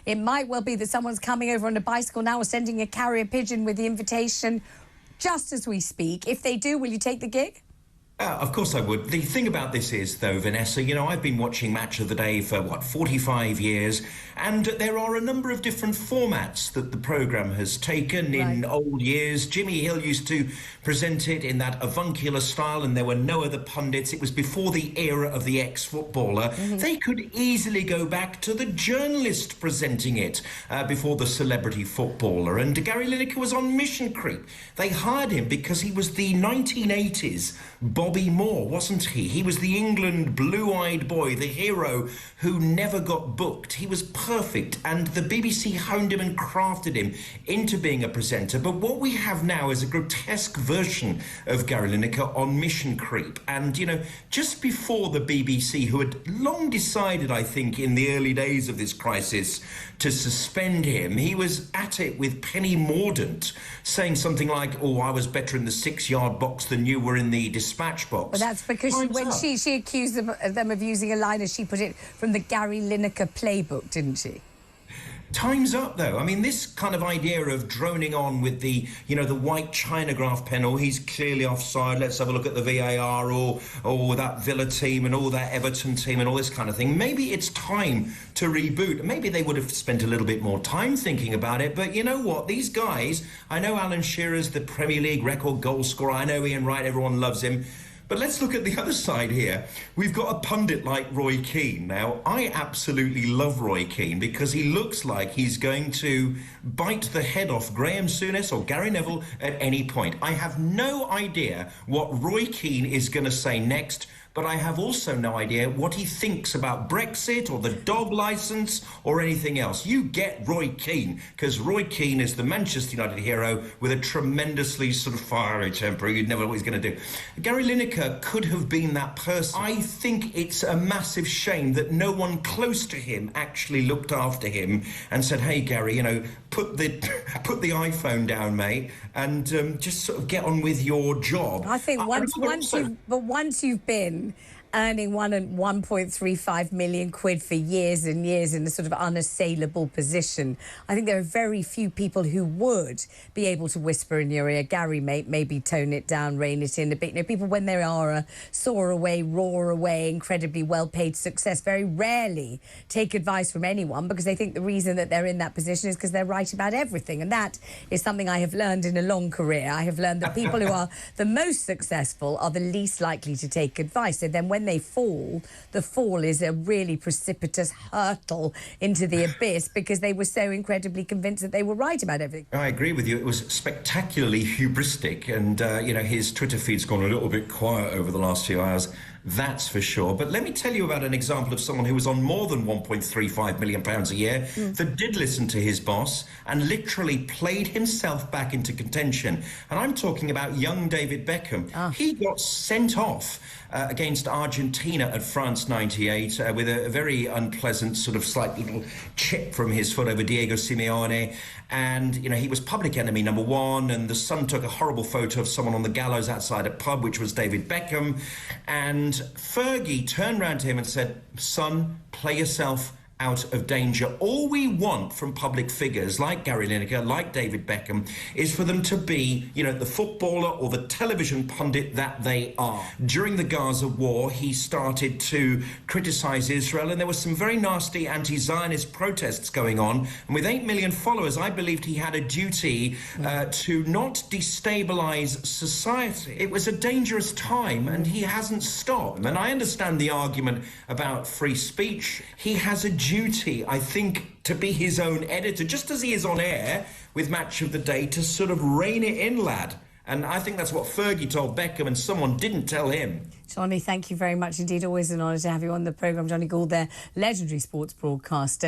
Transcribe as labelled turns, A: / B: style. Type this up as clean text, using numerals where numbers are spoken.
A: It might well be that someone's coming over on a bicycle now or sending a carrier pigeon with the invitation just as we speak. If they do, will you take the gig?
B: Of course I would. The thing about this is, though, Vanessa, you know, I've been watching Match of the Day for, 45 years, and there are a number of different formats that the programme has taken. In old years, Jimmy Hill used to present it in that avuncular style, and there were no other pundits. It was before the era of the ex-footballer. They could easily go back to the journalist presenting it before the celebrity footballer, and Gary Lineker was on mission creep. They hired him because he was the 1980s Bobby Moore, wasn't he? He was the England blue-eyed boy, the hero who never got booked. He was perfect, and the BBC honed him and crafted him into being a presenter. But what we have now is a grotesque version of Gary Lineker on mission creep. And, you know, just before the BBC, who had long decided, I think, in the early days of this crisis, to suspend him, he was at it with Penny Mordaunt, saying something like, oh, I was better in the 6-yard box than you were in the dispatch box.
A: Well, that's because she accused them of using a line, as she put it, from the Gary Lineker playbook, didn't she?
B: Time's up, though. I mean, this kind of idea of droning on with the, you know, the white chinagraph pen, or he's clearly offside, let's have a look at the VAR, or that Villa team and all that Everton team and all this kind of thing. Maybe it's time to reboot. Maybe they would have spent a little bit more time thinking about it, but you know what? These guys, I know Alan Shearer's the Premier League record goal scorer, I know Ian Wright, everyone loves him. But let's look at the other side here. We've got a pundit like Roy Keane. Now, I absolutely love Roy Keane because he looks like he's going to bite the head off Graham Souness or Gary Neville at any point. I have no idea what Roy Keane is going to say next, but I have also no idea what he thinks about Brexit or the dog licence or anything else. You get Roy Keane, because Roy Keane is the Manchester United hero with a tremendously sort of fiery temper. You'd never know what he's going to do. Gary Lineker could have been that person. I think it's a massive shame that no one close to him actually looked after him and said, hey, Gary, you know, put the iPhone down, mate, and just sort of get on with your job.
A: I think once you've been earning 1.35 million quid for years and years in a sort of unassailable position, I think there are very few people who would be able to whisper in your ear, Gary, mate, maybe tone it down, rein it in a bit. You know, people, when they are a soar away, roar away, incredibly well-paid success, very rarely take advice from anyone because they think the reason that they're in that position is because they're right about everything. And that is something I have learned in a long career. I have learned that people who are the most successful are the least likely to take advice. So then when they fall, the fall is a really precipitous hurtle into the abyss because they were so incredibly convinced that they were right about everything.
B: I agree with you. It was spectacularly hubristic, and, you know, his Twitter feed's gone a little bit quiet over the last few hours. That's for sure. But let me tell you about an example of someone who was on more than £1.35 million a year that did listen to his boss and literally played himself back into contention. And I'm talking about young David Beckham. He got sent off against Argentina at France 98 with a very unpleasant sort of slight little chip from his foot over Diego Simeone. And, you know, he was public enemy number one, and the Sun took a horrible photo of someone on the gallows outside a pub, which was David Beckham. And Fergie turned around to him and said, son, play yourself out of danger. All we want from public figures like Gary Lineker, like David Beckham, is for them to be, you know, the footballer or the television pundit that they are. During the Gaza war, he started to criticize Israel, and there were some very nasty anti-Zionist protests going on. And with 8 million followers, I believed he had a duty to not destabilize society. It was a dangerous time, and he hasn't stopped. And I understand the argument about free speech. He has a duty, I think, to be his own editor, just as he is on air with Match of the Day, to sort of rein it in, lad. And I think that's what Fergie told Beckham, and someone didn't tell him.
A: Jonny, thank you very much indeed. Always an honour to have you on the programme. Jonny Gould there, legendary sports broadcaster.